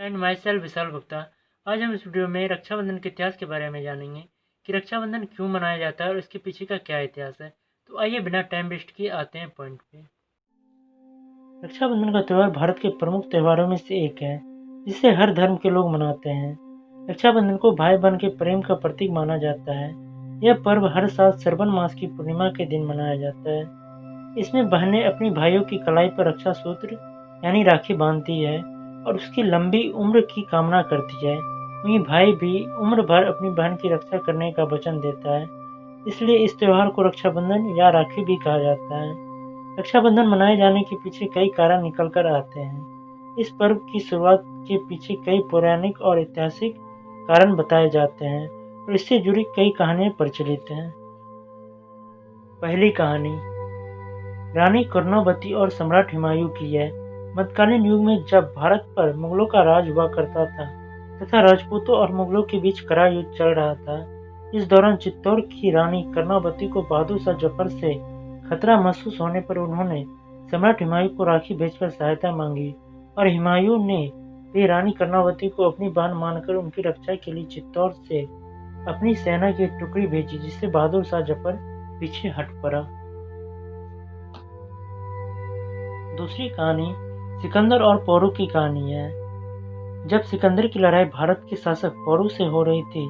And my self Vishal Gupta. आज हम इस वीडियो में रक्षाबंधन के इतिहास के बारे में जानेंगे कि रक्षाबंधन क्यों मनाया जाता है और इसके पीछे का क्या इतिहास है। तो आइए बिना टाइम वेस्ट किए आते हैं पॉइंट पे। रक्षाबंधन का त्यौहार भारत के प्रमुख त्योहारों में से एक है जिसे हर धर्म के लोग मनाते हैं। रक्षाबंधन को भाई बहन के प्रेम का प्रतीक माना जाता है। यह पर्व हर साल श्रावण मास की पूर्णिमा के दिन मनाया जाता है। इसमें बहनें अपनी भाइयों की कलाई पर रक्षा सूत्र यानी राखी बांधती है और उसकी लंबी उम्र की कामना करती है। वहीं भाई भी उम्र भर अपनी बहन की रक्षा करने का वचन देता है। इसलिए इस त्योहार को रक्षाबंधन या राखी भी कहा जाता है। रक्षाबंधन मनाए जाने के पीछे कई कारण निकल कर आते हैं। इस पर्व की शुरुआत के पीछे कई पौराणिक और ऐतिहासिक कारण बताए जाते हैं और इससे जुड़ी कई कहानियां प्रचलित हैं। पहली कहानी रानी कर्णवती और सम्राट हुमायूं की है। मध्यकालीन युग में जब भारत पर मुगलों का राज हुआ करता था तथा राजपूतों और मुगलों के बीच कड़ा युद्ध चल रहा था, इस दौरान चित्तौड़ की रानी कर्णावती को बहादुर शाह जफर से खतरा महसूस होने पर उन्होंने सम्राट हुमायूं को राखी भेजकर सहायता मांगी और हुमायूं ने भी रानी कर्णावती को अपनी बहन मानकर उनकी रक्षा के लिए चित्तौड़ से अपनी सेना की एक टुकड़ी भेजी, जिससे बहादुर शाह जफर पीछे हट पड़ा। दूसरी कहानी सिकंदर और पौरू की कहानी है। जब सिकंदर की लड़ाई भारत के शासक पौरू से हो रही थी,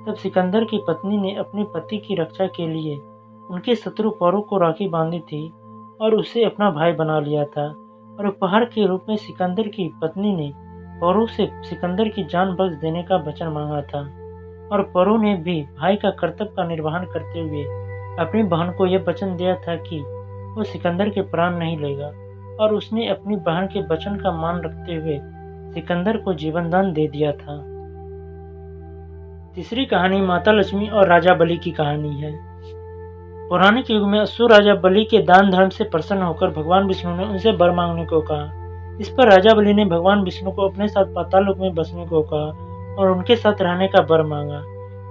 तब सिकंदर की पत्नी ने अपने पति की रक्षा के लिए उनके शत्रु पौरू को राखी बांधी थी और उसे अपना भाई बना लिया था। और उपहार के रूप में सिकंदर की पत्नी ने पौरू से सिकंदर की जान बख्श देने का वचन मांगा था और पौरू ने भी भाई का कर्तव्य का निर्वहन करते हुए अपनी बहन को यह वचन दिया था कि वो सिकंदर के प्राण नहीं लेगा और उसने अपनी बहन के वचन का मान रखते हुए सिकंदर को जीवन दान दे दिया था। तीसरी कहानी माता लक्ष्मी और राजा बलि की कहानी है। पौराणिक युग में असुर राजा बलि के दान धर्म से प्रसन्न होकर भगवान विष्णु ने उनसे वर मांगने को कहा। इस पर राजा बलि ने भगवान विष्णु को अपने साथ पाताल लोक में बसने को कहा और उनके साथ रहने का वर मांगा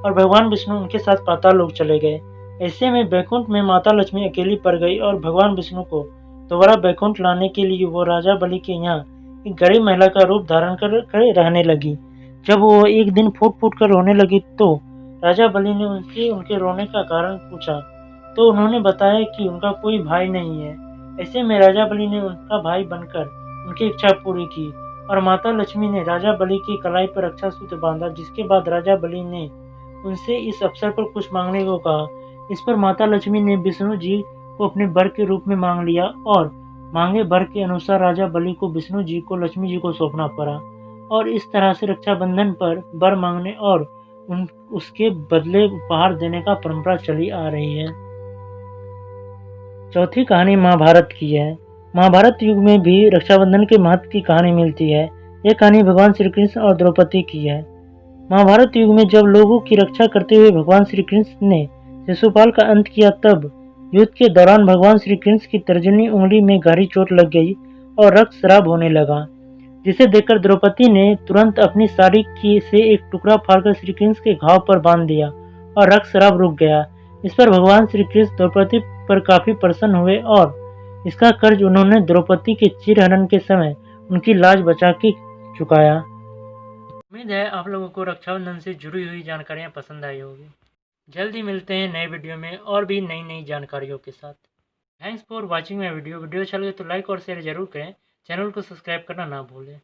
और भगवान विष्णु उनके साथ पाताल लोक चले गए। ऐसे में बैकुंठ में माता लक्ष्मी अकेली पड़ गई और भगवान विष्णु को दोबारा बैकुंठ लाने के लिए वो राजा बलि के यहाँ एक गरीब महिला का रूप धारण कर रहने लगी। जब वो एक दिन फूट फूट कर रोने लगी तो राजा बलि ने उनसे उनके रोने का कारण पूछा, तो उन्होंने बताया कि उनका कोई भाई नहीं है। ऐसे में राजा बलि ने उनका भाई बनकर उनकी इच्छा पूरी की और माता लक्ष्मी ने राजा बलि की कलाई पर रक्षा सूत्र बांधा, जिसके बाद राजा बलि ने उनसे इस अवसर पर कुछ मांगने को कहा। इस पर माता लक्ष्मी ने विष्णु जी को अपने वर के रूप में मांग लिया और मांगे वर के अनुसार राजा बलि को विष्णु जी को लक्ष्मी जी को सौंपना पड़ा और इस तरह से रक्षाबंधन पर वर मांगने और उसके बदले उपहार देने का परंपरा चली आ रही है। चौथी कहानी महाभारत की है। महाभारत युग में भी रक्षाबंधन के महत्व की कहानी मिलती है। यह कहानी भगवान श्री कृष्ण और द्रौपदी की है। महाभारत युग में जब लोगों की रक्षा करते हुए भगवान श्री कृष्ण ने शिशुपाल का अंत किया, तब युद्ध के दौरान भगवान श्री कृष्ण की तर्जनी उंगली में गहरी चोट लग गई और रक्त स्राव होने लगा, जिसे देखकर द्रौपदी ने तुरंत अपनी साड़ी से एक टुकड़ा फाड़कर श्री कृष्ण के घाव पर बांध दिया और रक्त स्राव रुक गया। इस पर भगवान श्री कृष्ण द्रौपदी पर काफी प्रसन्न हुए और इसका कर्ज उन्होंने द्रौपदी के चिरहरण के समय उनकी लाज बचा के चुकाया। उम्मीद है आप लोगों को रक्षाबंधन से जुड़ी हुई जानकारियाँ पसंद आई होगी। जल्दी मिलते हैं नए वीडियो में और भी नई जानकारियों के साथ। Thanks for watching my video अच्छा लगे तो लाइक और शेयर जरूर करें। चैनल को सब्सक्राइब करना ना भूलें।